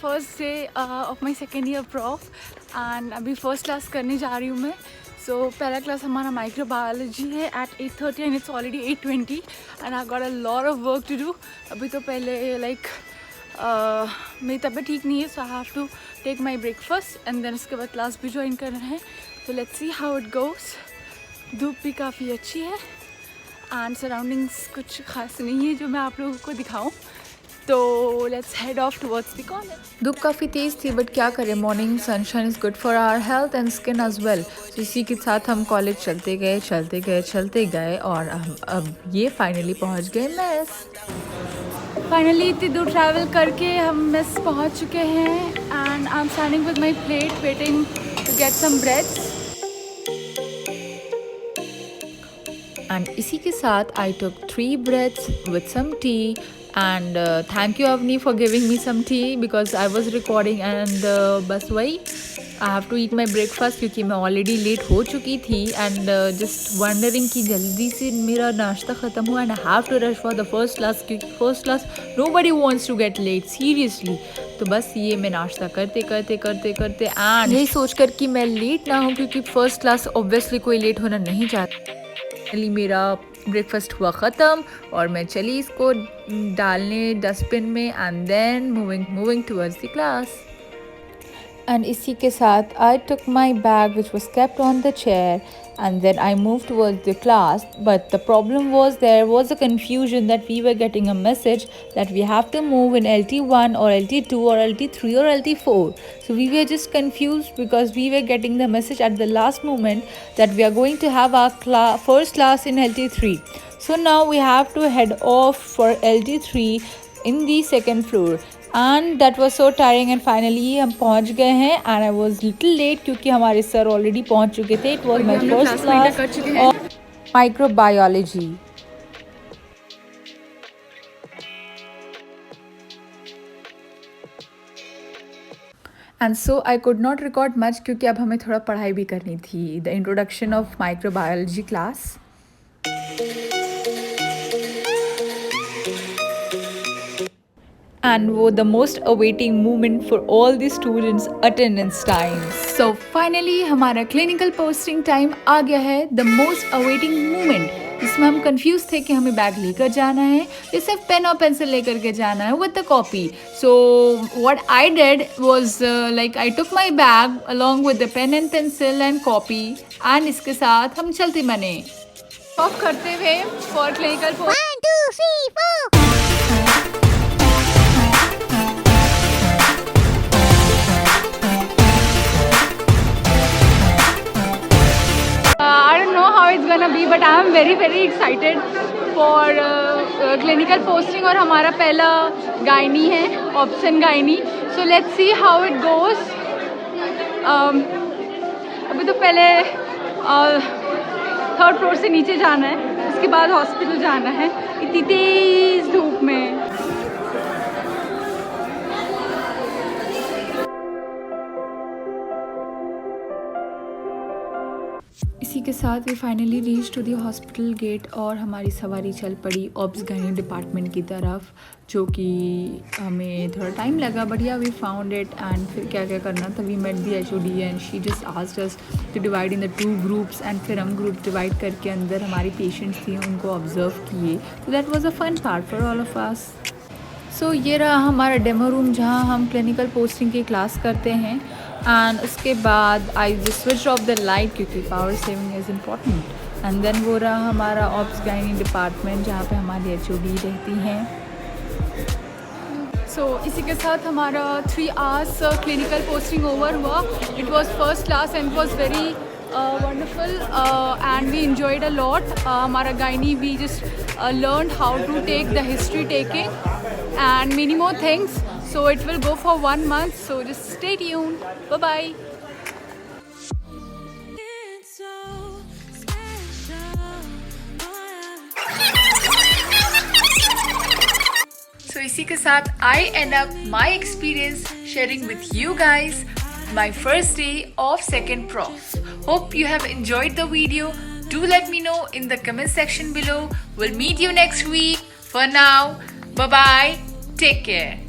First day of my second year prof and अभी first class करने जा रही हूँ मैं. सो पहला क्लास हमारा माइक्रोबायोलॉजी है at 8:30 and it's already 8:20 and I got a lot of work to do. अभी तो पहले लाइक मेरी तबीयत ठीक नहीं है, so I have to take my breakfast and then उसके बाद क्लास भी ज्वाइन करना है. तो let's see how it goes. धूप भी काफ़ी अच्छी है एंड सराउंडिंग्स कुछ खास नहीं है जो मैं आप लोगों को दिखाऊं. तो let's head off towards the college. धूप काफ़ी तेज़ थी बट क्या करें, morning sunshine is good for our health and skin as well. तो इसी के साथ हम कॉलेज चलते गए और हम अब ये फाइनली पहुंच गए मेस. फाइनली इतनी दूर ट्रैवल करके हम मेस पहुंच चुके हैं and I am standing with my plate waiting to get some breads. And इसी के साथ I took 3 breads with some tea and thank you Avni for giving me some tea because I was recording and बस वही I have to eat my breakfast क्योंकि मैं already late हो चुकी थी and just wondering कि जल्दी से मेरा नाश्ता ख़त्म हुआ and I have to rush for the first class क्योंकि first class nobody wants to get late seriously. तो बस ये मैं नाश्ता करते and यही सोच कर कि मैं लेट ना हूँ क्योंकि फर्स्ट क्लास ऑब्वियसली कोई लेट होना नहीं चाहता. मेरा ब्रेकफास्ट हुआ ख़त्म और मैं चली इसको डालने डस्टबिन में and then moving towards the class. And इसी के साथ I took my bag which was kept on the chair and then I moved towards the class, but the problem was there was a confusion that we were getting a message that we have to move in LT1 or LT2 or LT3 or LT4. So we were just confused because we were getting the message at the last moment that we are going to have our first class in LT3. So now we have to head off for LT3 in the second floor. And that was so tiring and finally हम पहुँच गए हैं and I was little late क्योंकि हमारे sir already पहुँच चुके थे. It was my first class of microbiology. And so I could not record much क्योंकि अब हमें थोड़ा पढ़ाई भी करनी थी. The introduction of microbiology class. And वो the most awaiting moment for all the students attendance time. So finally हमारा clinical posting time आ गया है. The most awaiting moment जिसमें हम confused थे कि हमें बैग लेकर जाना है या सिर्फ पेन और पेंसिल लेकर के जाना है with the copy. So what I did was like I took my bag along with the pen and pencil and copy and इसके साथ हम चलते बने. ऑफ करते हुए for clinical posting. 1 2 3 4. I don't know how it's gonna be, but I am very excited for clinical posting और हमारा पहला गायनी है option gynae. So let's see how it goes. अभी तो पहले थर्ड फ्लोर से नीचे जाना है, उसके बाद हॉस्पिटल जाना है इतनी तेज़ धूप में. इसी के साथ we finally reach to the hospital gate और हमारी सवारी चल पड़ी ऑब्स गायनी डिपार्टमेंट की तरफ, जो कि हमें थोड़ा टाइम लगा बट या वी फाउंड इट. एंड फिर क्या करना था, we met the HOD and she just asked us to divide in the 2 groups and फिर हम ग्रुप डिवाइड करके अंदर हमारी पेशेंट्स थी उनको ऑब्जर्व किए. तो that was a fun part for all of us. So ये रहा हमारा डेमो रूम जहाँ हम क्लिनिकल पोस्टिंग की क्लास करते हैं. एंड उसके बाद I switch off the light क्योंकि power saving is important. And then वो रहा हमारा ऑब्स गायनी डिपार्टमेंट जहाँ पे हमारी HOD रहती हैं. सो इसी के साथ हमारा 3 hours क्लिनिकल पोस्टिंग ओवर हुआ. It was first class and it was very wonderful and we enjoyed a lot. हमारा gynae we just learned how to take the history taking and many more things. So it will go for 1 month. So just stay tuned. Bye bye. So इसी के साथ I end up my experience sharing with you guys my first day of second prof. Hope you have enjoyed the video. Do let me know in the comment section below. We'll meet you next week. For now, bye bye. Take care.